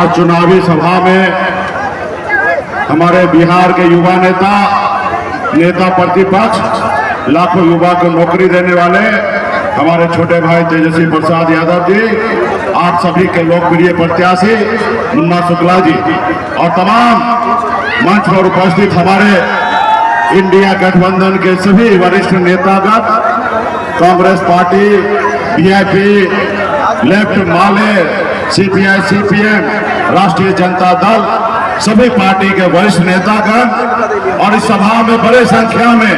आज चुनावी सभा में हमारे बिहार के युवा नेता प्रतिपक्ष, लाखों युवा को नौकरी देने वाले हमारे छोटे भाई तेजस्वी प्रसाद यादव जी, आप सभी के लोकप्रिय प्रत्याशी मुन्ना शुक्ला जी और तमाम मंच पर उपस्थित हमारे इंडिया गठबंधन के सभी वरिष्ठ नेतागण, कांग्रेस पार्टी, बीजेपी, लेफ्ट माले, सीपीआई, सीपीएम, राष्ट्रीय जनता दल, सभी पार्टी के वरिष्ठ नेतागण और इस सभा में बड़े संख्या में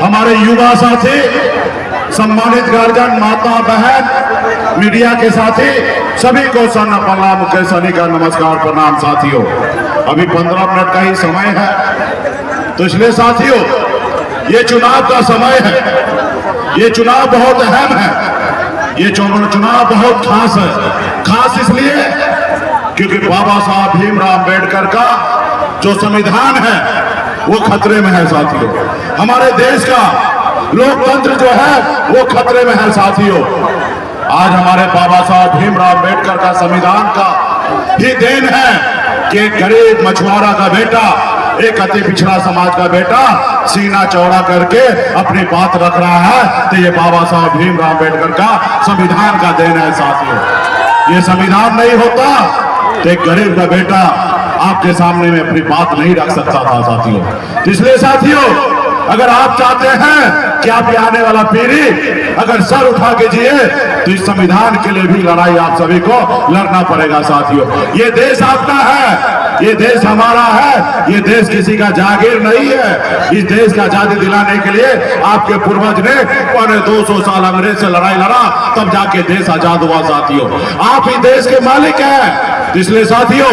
हमारे युवा साथी, सम्मानित गार्जियन, माता बहन, मीडिया के साथी, सभी को सन्न प्रणाम, मुकेश सनी का नमस्कार, प्रणाम साथियों। अभी 15 मिनट का ही समय है, तो इसलिए साथियों ये चुनाव का समय है, ये चुनाव बहुत अहम है, ये चुनाव बहुत खास है। खास इसलिए क्योंकि बाबा साहब भीमराव अम्बेडकर का जो संविधान है वो खतरे में है साथियों। हमारे देश का लोकतंत्र जो है वो खतरे में है साथियों। आज हमारे बाबा साहब भीमराव अम्बेडकर का संविधान का ही देन है कि एक गरीब मछुआरा का बेटा, एक अति पिछड़ा समाज का बेटा सीना चौड़ा करके अपनी बात रख रहा है, तो ये बाबा साहब भीमराव अम्बेडकर का संविधान का देन है साथियों। ये संविधान नहीं होता तो एक गरीब का बेटा आपके सामने में अपनी बात नहीं रख सकता था साथियों। इसलिए साथियों अगर आप चाहते हैं कि आपकी आने वाला पीढ़ी अगर सर उठा के जिए तो इस संविधान के लिए भी लड़ाई आप सभी को लड़ना पड़ेगा साथियों। ये देश आपका है, ये देश हमारा है, ये देश किसी का जागीर नहीं है। इस देश का आजादी दिलाने के लिए आपके पूर्वज ने 200 साल अंग्रेज से लड़ाई लड़ा, तब जाके देश आजाद हुआ साथियों। आप ही देश के मालिक हैं। इसलिए साथियों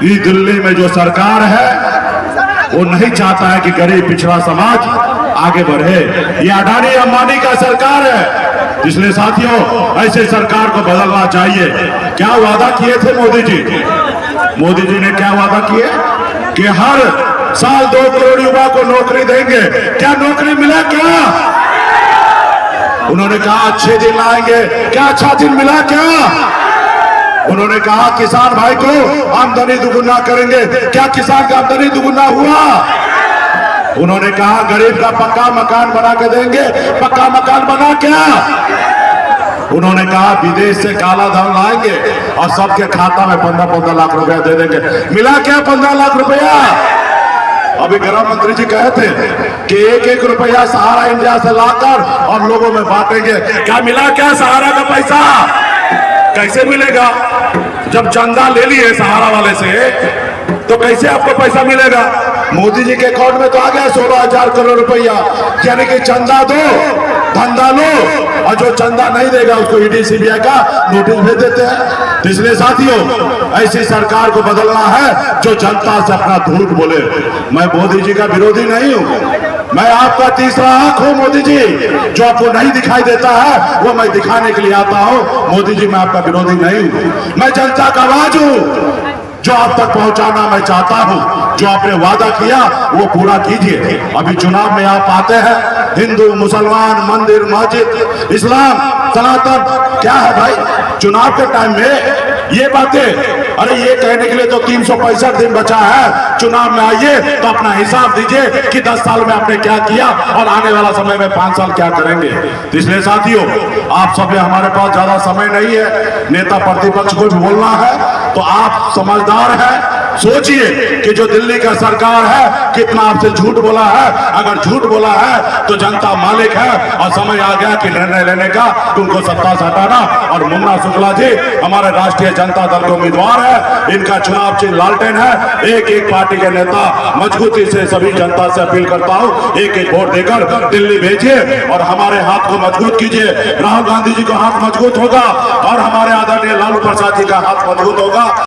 ये दिल्ली में जो सरकार है वो नहीं चाहता है कि गरीब पिछड़ा समाज आगे बढ़े। ये अडानी अंबानी का सरकार है। इसलिए साथियों ऐसे सरकार को बदलना चाहिए। क्या वादा किए थे मोदी जी? मोदी जी ने क्या वादा किए कि हर साल 2 करोड़ युवा को नौकरी देंगे। क्या नौकरी मिला? क्या उन्होंने कहा अच्छे दिन लाएंगे, क्या अच्छा दिन मिला? क्या उन्होंने कहा किसान भाई को आमदनी दुगुना करेंगे, क्या किसान का आमदनी दुगुना हुआ? उन्होंने कहा गरीब का पक्का मकान बना के देंगे, पक्का मकान बना? क्या उन्होंने कहा विदेश से काला धन लाएंगे और सबके खाता में 15-15 लाख रुपया दे देंगे। मिला क्या 15 लाख रुपया? अभी गृह मंत्री जी कहे थे कि 1-1 रुपया सहारा इंडिया से लाकर और लोगों में बांटेंगे। क्या मिला? क्या सहारा का पैसा? कैसे मिलेगा? जब चंदा ले लिए सहारा वाले से तो कैसे आपको पैसा मिलेगा? मोदी जी के अकाउंट में तो आ गया 16,000 करोड़ रुपया। यानी कि चंदा दो, धंधा लो, और जो चंदा नहीं देगा उसको ईडी सीबीआई का नोटिस भेज देते हैं। तो इसलिए साथियों ऐसी सरकार को बदलना है जो जनता से अपना झूठ बोले। मैं मोदी जी का विरोधी नहीं हूँ, मैं आपका तीसरा आंख हूं मोदी जी। जो आपको नहीं दिखाई देता है वो मैं दिखाने के लिए आता हूं। मोदी जी मैं आपका विरोधी नहीं हूं, मैं जनता का आवाज हूं। जो आप तक पहुंचाना मैं चाहता हूं, जो आपने वादा किया वो पूरा कीजिए। अभी चुनाव में आप आते हैं, हिंदू, मुसलमान, मंदिर, मस्जिद, इस्लाम, सनातन, क्या है भाई? चुनाव के टाइम में ये बातें, अरे ये कहने के लिए तो 365 दिन बचा है। चुनाव में आइए तो अपना हिसाब दीजिए कि 10 साल में आपने क्या किया और आने वाला समय में 5 साल क्या करेंगे। तो इसलिए साथियों आप सब, हमारे पास ज्यादा समय नहीं है, नेता प्रतिपक्ष को भी बोलना है, तो आप समझदार हैं, सोचिए कि जो दिल्ली का सरकार है कितना आपसे झूठ बोला है। अगर झूठ बोला है तो जनता मालिक है और समय आ गया कि निर्णय लेने का, उनको सत्ता से हटाना। और मुन्ना शुक्ला जी हमारे राष्ट्रीय जनता दल के उम्मीदवार है, इनका चुनाव चिन्ह लालटेन है। एक पार्टी के नेता मजबूती से सभी जनता से अपील करता हूँ, एक वोट देकर दिल्ली भेजिए और हमारे हाथ को मजबूत कीजिए। राहुल गांधी जी का हाथ मजबूत होगा और हमारे आदरणीय लालू प्रसाद जी का हाथ मजबूत होगा।